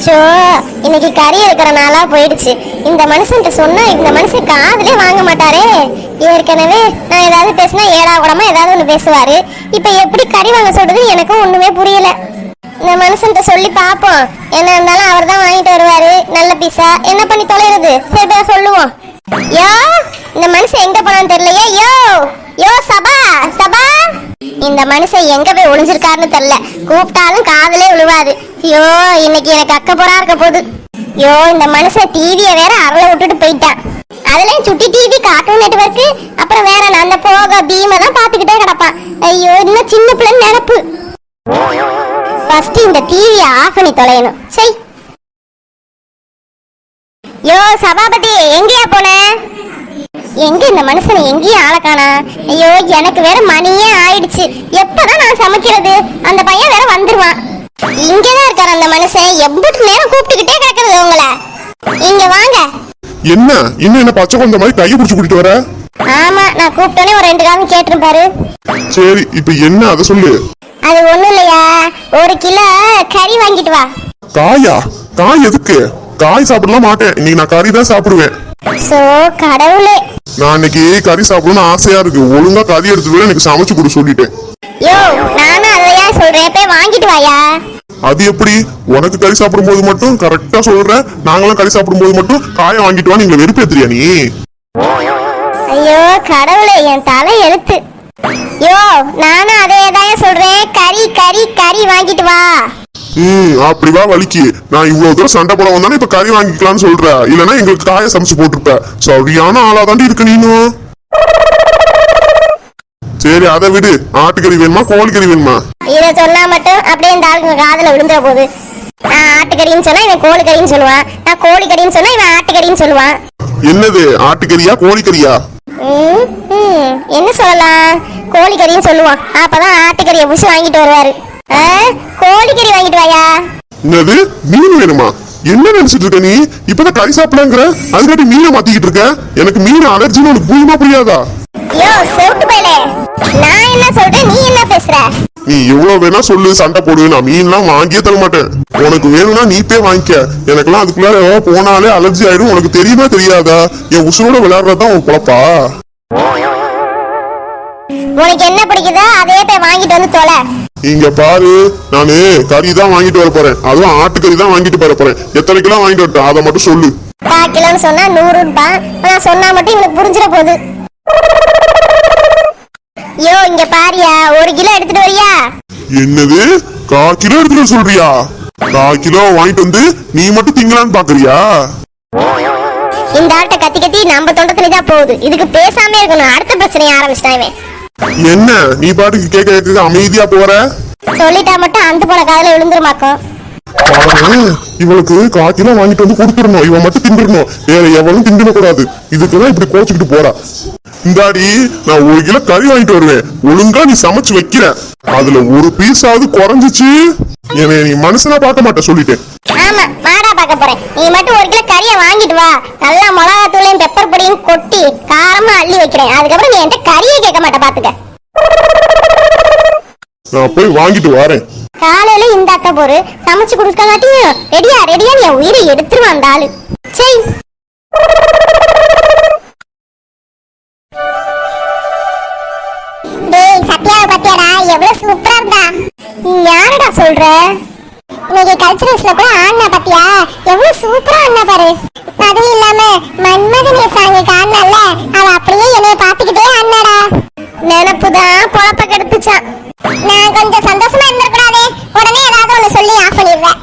So இன்னைக்கு கறி இருக்கிற நாளா போயிடுச்சு. இந்த மனுஷன்ட்ட சொன்னா இந்த மனுஷன் காதுலே வாங்க மாட்டாரே. ஏற்கனவே நான் ஏதாவது பேசினா ஏடா கூடமா ஏதாவது ஒண்ணு பேசுவாரு. இப்ப எப்படி கறி வாங்க சொல்றது எனக்கும் ஒண்ணுமே புரியல. இந்த மனுஷன்ட்ட சொல்லி பாப்போம். என்ன இருந்தாலும் அவர் தான் வாங்கிட்டு வருவாரு. நல்ல பீஸா என்ன பண்ணி தொலைறது? சரி சொல்லுவோம். யோ இந்த மனுஷன் எங்க போனான்னு தெரியலையே. யோ யோ சபா சபா, இந்த மனுஷன் எங்க போய் ஒளிஞ்சிருக்காருன்னு தெரியல. கூப்பிட்டாலும் காதலே விழுவாது. ஐயோ இன்னைக்கு எனக்கு அக்க போறா இருக்க போகுது. ஐயோ இந்த மனுஷன் டிவியை வேற அறல விட்டுட்டு போயிட்டான். அதுலயும் சுட்டி டிவி, கார்ட்டூன் நெட்வொர்க், அப்புறம் வேற நான் அந்த போக பீமை தான் பாத்துக்கிட்டே கிடப்பான். ஐயோ இன்னும் சின்ன பிள்ளைன்னு நினைப்பு. ஃபர்ஸ்ட் இந்த டிவியை ஆஃப் பண்ணி தொலையணும். சரி யோ சபாபதி எங்கேயா போன? எங்க இந்த மனுஷனை எங்கேயும் ஆள காணா. ஐயோ எனக்கு வேற மணியே ஆயிடுச்சு. எப்பதான் நான் சமைக்கிறது? அந்த பையன் வேற வந்துருவான். இங்கதான் இருக்காரு அந்த மனுஷன். எவ்வளவு நேரம் கூப்பிட்டுக்கிட்டே கிடக்குறது உங்களை. இங்க வாங்க. என்ன இன்னும் என்ன பச்சை குழந்தை மாதிரி கையை பிடிச்சு கூட்டிட்டு வர? ஆமா நான் கூப்பிட்டோன்னே ஒரு 2 காலம் கேட்டிருப்பாரு. சரி இப்ப என்ன அதை சொல்லு. அது ஒண்ணும் இல்லையா, 1 கிலோ கறி வாங்கிட்டு வா. காயா? காய் எதுக்கு? காய் சாப்பிடலாம் மாட்டேன். இன்னைக்கு நான் கறி தான் சாப்பிடுவேன். சோ கடவுளே, நான் இன்னைக்கு கறி சாப்பிடணும்னு ஆசையா இருக்கு. ஒழுங்கா கறி எடுத்து எனக்கு சமைச்சு கொடு சொல்லிட்டேன். யோ நானும் அதையா சொல்றேன், போய் வாங்கிட்டு வாயா. அது எப்படி? உனக்கு கறி சாப்பிடும் போது மட்டும் கரெக்டா சொல்ற, நாங்களாம் கறி சாப்பிடும் போது மட்டும் காயை வாங்கிட்டு வா. நீங்க வெறுப்பேத்துறியா நீ? ஐயோ கடவுளே, என் தலை எழுத்து. யோ நானும் அதேதான் சொல்றேன், கறி கறி கறி வாங்கிட்டு வா. அப்படிவா வலிக்கு. நான் இவ்வளவு தூரம் சண்டை போட வந்தானே இப்ப கறி வாங்கிக்கலாம்னு சொல்ற. இல்லன்னா எங்களுக்கு காய சமைச்சு போட்டுருப்ப. சரியான ஆளா தாண்டி இருக்கு நீனும். சரி அதை விடு. ஆட்டுக்கறி வேணுமா கோழிக்கறி வேணுமா? இத சொன்னா மட்டும் அப்படியே இந்த ஆளுக்கு காதுல விழுந்துற போகுது. நான் ஆட்டுக்கறின்னு சொன்னா இவன் கோழிக்கறின்னு சொல்லுவான். நான் கோழிக்கறின்னு சொன்னா இவன் ஆட்டுக்கறின்னு சொல்லுவான். என்னது ஆட்டுக்கறியா கோழிக்கறியா? என்ன சொல்லலாம்? கோழிக்கறின்னு சொல்லுவான். அப்பதான் ஆட்டுக்கறியை புடிச்சு வாங்கிட்டு வருவாரு. கோழிக்கறி வாங்கிட்டு வாயா. என்னது மீன் வேணுமா? என்ன நினைச்சிட்டு இருக்க நீ? இப்பதான் கறி சாப்பிடலாங்கிற, அதுக்காட்டி மீனை மாத்திக்கிட்டு இருக்க. எனக்கு மீன் அலர்ஜின்னு உனக்கு புரியுமா புரியாதா? யோ சோட்டு பையலே, நான் என்ன சொல்றேன் நீ என்ன பேசுற? நீ எவ்வளவு வேணா சொல்லு, சண்டை போடு. நான் மீன்லாம் வாங்கியே தர மாட்டேன். உனக்கு வேணும்னா நீ போய் வாங்கிக்க. எனக்கெல்லாம் அதுக்குள்ள போனாலே அலர்ஜி ஆயிடும். உனக்கு தெரியுமா தெரியாதா? என் உசுரோட விளையாடுறதுதான் உன் குழப்பா? உனக்கு என்ன பிடிக்குதோ அதே போய் வாங்கிட்டு வந்து தொலை. இங்க பாரு, நானு கறி தான் வாங்கிட்டு வர போறேன். அதுவும் ஆட்டுக்கறி தான் வாங்கிட்டு வர போறேன். எத்தனை கிலோ வாங்கிட்டு வரட்டும் அதை மட்டும் சொல்லு. 1/4 கிலோன்னு சொன்னா 100 ரூபாய். நான் சொன்னா மட்டும் இவனுக்கு புரிஞ்சிட போகுது. யோ இங்க பாரியா, 1 கிலோ எடுத்துட்டு வரியா? என்னது 1/4 கிலோ எடுத்துட்டு சொல்றியா? 1/4 கிலோ வாங்கிட்டு வந்து நீ மட்டும் திங்கலான்னு பாக்குறியா? இந்த ஆட்டை கத்தி கத்தி நம்ம தொண்டத்துல தான் போகுது. இதுக்கு பேசாம இருக்கணும். அடுத்த பிரச்சனையை ஆரம்பிச்சிட்டான். என்ன நீ பாட்டுக்கு கேட்க கேட்க அமைதியா போற? சொல்லிட்டா மட்டும் அந்த போன காதல விழுந்துருமாக்கும். இவளுக்கு 1/4 கிலோ வாங்கிட்டு வந்து கொடுத்துடணும். இவன் மட்டும் தின்னுடணும், வேற எவனும் தின்ன கூடாது. இதுக்குதான் இப்படி கோச்சுக்கிட்டு போறா. இந்தாடி நான் 1 கிலோ கறி வாங்கிட்டு வருவேன். ஒழுங்கா நீ சமைச்சு வைக்கிற. அதுல ஒரு பீஸாவது குறைஞ்சிச்சு என்னை நீ மனுஷனா பார்க்க மாட்டேன் சொல்லிட்டேன். ஆமா மாடா பார்க்க போறேன். நீ மட்டும் 1 கிலோ கறியை வாங்கிட்டு வா. நல்லா மிளகாத்தூளையும் பெப்பர் பொடியும் கொட்டி காரமா அள்ளி வைக்கிறேன். அதுக்கப்புறம் நீ என்கிட்ட கறியை கேட்க மாட்டே பாத்துக்க. நான் போய் வாங்கிட்டு வரேன். காலையில இந்த அக்கா போரு சமைச்சு கொடுக்காட்டியும் ரெடியா ரெடியா நீ உயிரை எடுத்துருவான் அந்த ஆளு. சரி டேய் சத்யாவை பத்தியாடா எவ்வளவு சூப்பரா இருந்தா. யாரடா சொல்ற? இன்னைக்கு கல்ச்சரல்ஸ்ல கூட ஆடினா பத்தியா எவ்வளவு சூப்பரா ஆடினா பாரு. அதுவும் இல்லாம மன்மதனே சாங்குக்கு ஆடினால அவ அப்படியே என்னைய பாத்துக்கிட்டே ஆடினாடா. நினைப்புதான் பொழப்ப கெடுத்துச்சான். நான் கொஞ்சம் சந்தோஷமா இருந்திருக்கூடாதே. உடனே ஏதாவது ஒண்ணு சொல்லி ஆஃப் பண்ணிடுவேன்.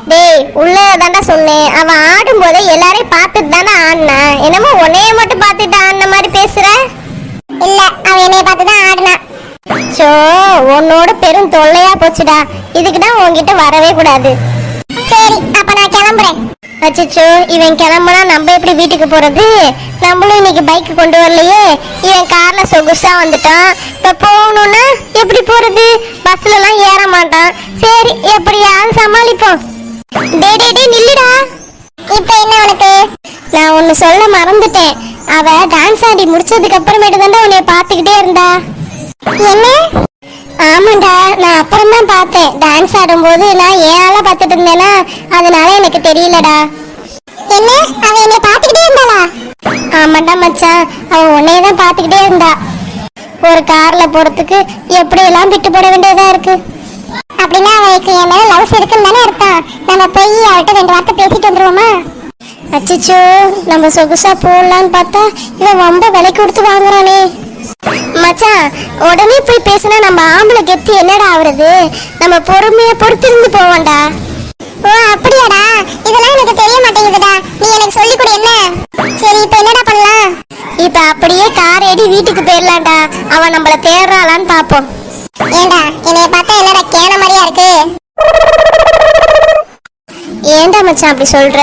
டேய் உள்ளதாண்டா சொன்னேன். அவன் ஆடும் போதே எல்லாரையும் பார்த்துட்டு தானே ஆடினா. என்னமோ உன்னைய மட்டும் பார்த்துட்டு ஆடின மாதிரி பேசுற. இல்ல அவன் என்னைய பார்த்துதான் ஆடினா. சோ உன்னோட பெரும் தொல்லையா போச்சுடா. இதுக்குதான் உன்கிட்ட வரவே கூடாது. சரி அப்ப நான் கிளம்புறேன். அச்சோ இவன் கிளம்புனா நம்ம எப்படி வீட்டுக்கு போறது? நம்மளும் இன்னைக்கு பைக் கொண்டு வரலையே. இவன் கார்ல சொகுசா வந்துட்டான். இப்ப போகணும்னா எப்படி போறது? பஸ்ல எல்லாம் ஏற மாட்டான். சரி எப்படியாவது சமாளிப்போம். டே டே டே நில்லுடா. இப்ப என்ன உனக்கு? நான் ஒன்னு சொல்ல மறந்துட்டேன். அவ டான்ஸ் ஆடி முடிச்சதுக்கு அப்புறமேட்டு தான் உன்னைய பாத்துக்கிட்டே இருந்தா. என்ன? ஆமாண்டா நான் நான் அப்புறம் தான் பார்த்தேன். டான்ஸ் ஆடும்போது நான் ஏழை பார்த்துட்டு இருந்தேனா, அதனால எனக்கு தெரியலடா. என்ன, அவ என்னை பார்த்துக்கிட்டே இருந்தாளா? ஆமாண்டா மச்சான், அவ உன்னையே தான் பார்த்துக்கிட்டே இருந்தா. ஒரு கார்ல போறதுக்கு எப்படி எல்லாம் விட்டு போட வேண்டியதா இருக்கு. அப்படின்னா அவளுக்கு என் மேல லவ்ஸ் இருக்குன்னு தானே அர்த்தம். நம்ம போய் அவள்கிட்ட 2 வார்த்தை பேசிட்டு வந்துருவோமா? அச்சோ, நம்ம சொகுசா போடலான்னு பார்த்தா இவன் ரொம்ப விலை கொடுத்து வாங்குறானே. மச்சான், உடனே போய் பேசினா நம்ம ஆம்பளை கெத்து என்னடா ஆகுறது? நம்ம பொறுமையா பொறுத்திருந்து போவோம்டா. ஓ அப்படியாடா, இதெல்லாம் எனக்கு தெரிய மாட்டேங்குதுடா. நீ எனக்கு சொல்லி கொடு. என்ன சரி, இப்ப என்னடா பண்ணலாம்? இப்ப அப்படியே கார் ஏறி வீட்டுக்கு போயிடலாம்டா. அவன் நம்மள தேடுறாளான்னு பாப்போம். ஏண்டா, என்னைய பார்த்தா என்னடா கேன மாதிரியா இருக்கு? ஏண்டா மச்சான் அப்படி சொல்ற?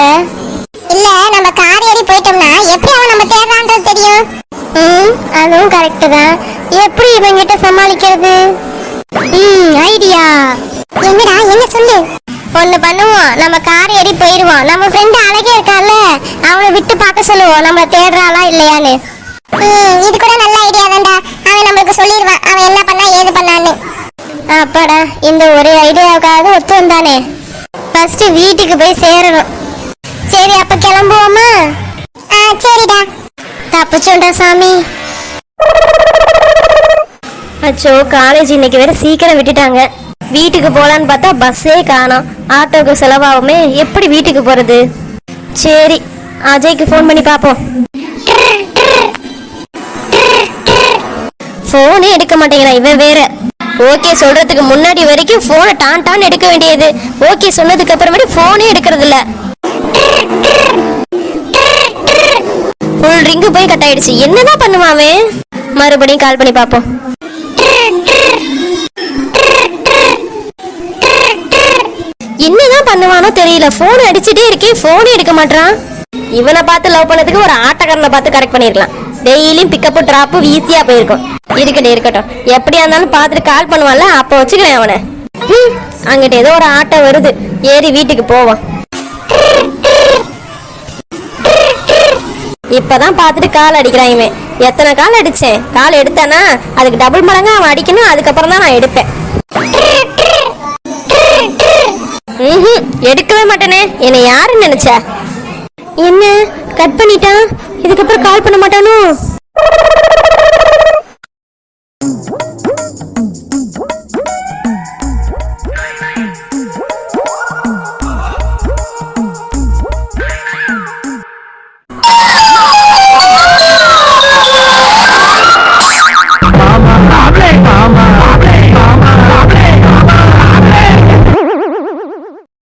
இல்ல, நம்ம கார் ஏறி போயிட்டோம்னா எப்படி அவன் நம்ம தேடுறான்றது தெரியும். அதுவும் கரெக்ட் தான். எப்படி இவங்கிட்ட சமாளிக்கிறது? ஐடியா. என்னடா, என்ன சொல்லு. ஒண்ணு பண்ணுவோம், நம்ம கார் ஏறி போயிருவோம். நம்ம ஃப்ரெண்ட் அழகே இருக்கான்ல, அவனை விட்டு பார்க்க சொல்லுவோம் நம்மள தேடுறாளா இல்லையான்னு. இது கூட நல்ல ஐடியா தான்டா. அவன் நம்மளுக்கு சொல்லிடுவான் அவன் என்ன பண்ணா ஏது பண்ணான்னு. அப்பாடா, இந்த ஒரு ஐடியாவுக்காக ஒத்து வந்தானே. ஃபர்ஸ்ட் வீட்டுக்கு போய் சேரணும். சரி, அப்ப கிளம்புவோமா? சரிடா. தப்பிச்சோண்டா சாமி. அச்சோ, காலேஜ் இன்னைக்கு வேற சீக்கிரம் விட்டுட்டாங்க. வீட்டுக்கு போலான்னு பார்த்தா பஸ்ஸே காணோம். ஆட்டோக்கு செலவாகுமே, எப்படி வீட்டுக்கு போறது? சரி, அஜய்க்கு ஃபோன் பண்ணி பார்ப்போம். ஃபோனே எடுக்க மாட்டேங்கிறான் இவன் வேற. ஓகே சொல்றதுக்கு முன்னாடி வரைக்கும் ஃபோனை டான் எடுக்க வேண்டியது. ஓகே சொன்னதுக்கு அப்புறமேட்டு ஃபோனே எடுக்கிறது இல்ல. ஃபுல் ரிங்கு போய் கட் ஆயிடுச்சு. என்னதான் பண்ணுவாவே? மறுபடியும் கால் பண்ணி பார்ப்போம். என்னதான் பண்ணுவானோ தெரியல. போன் அடிச்சுட்டே இருக்கேன், போனே எடுக்க மாட்டான். இவனை பார்த்து லவ் பண்ணதுக்கு ஒரு ஆட்டக்காரனை பார்த்து கரெக்ட் பண்ணிருக்கலாம். டெய்லியும் பிக்கப்பு டிராப்பு ஈஸியா போயிருக்கும். இருக்கட்டும், எப்படியா இருந்தாலும் பார்த்துட்டு கால் பண்ணுவான்ல, அப்போ வச்சுக்கிறேன் அவனை. அங்கிட்ட ஏதோ ஒரு ஆட்டோ வருது, ஏறி வீட்டுக்கு போவான். இப்பதான் பார்த்துட்டு கால் அடிக்கிறான் இவன். எத்தனை கால் அடிச்சேன், கால் எடுத்தானா அதுக்கு டபுள் மடங்கா அவன் அடிக்கணும். அதுக்கப்புறம் தான் நான் எடுப்பேன். எடுக்கவே மாட்டேனே. என்னை யாருன்னு நினைச்ச? என்ன கட் பண்ணிட்டான்? இதுக்கப்புறம் கால் பண்ண மாட்டானோ?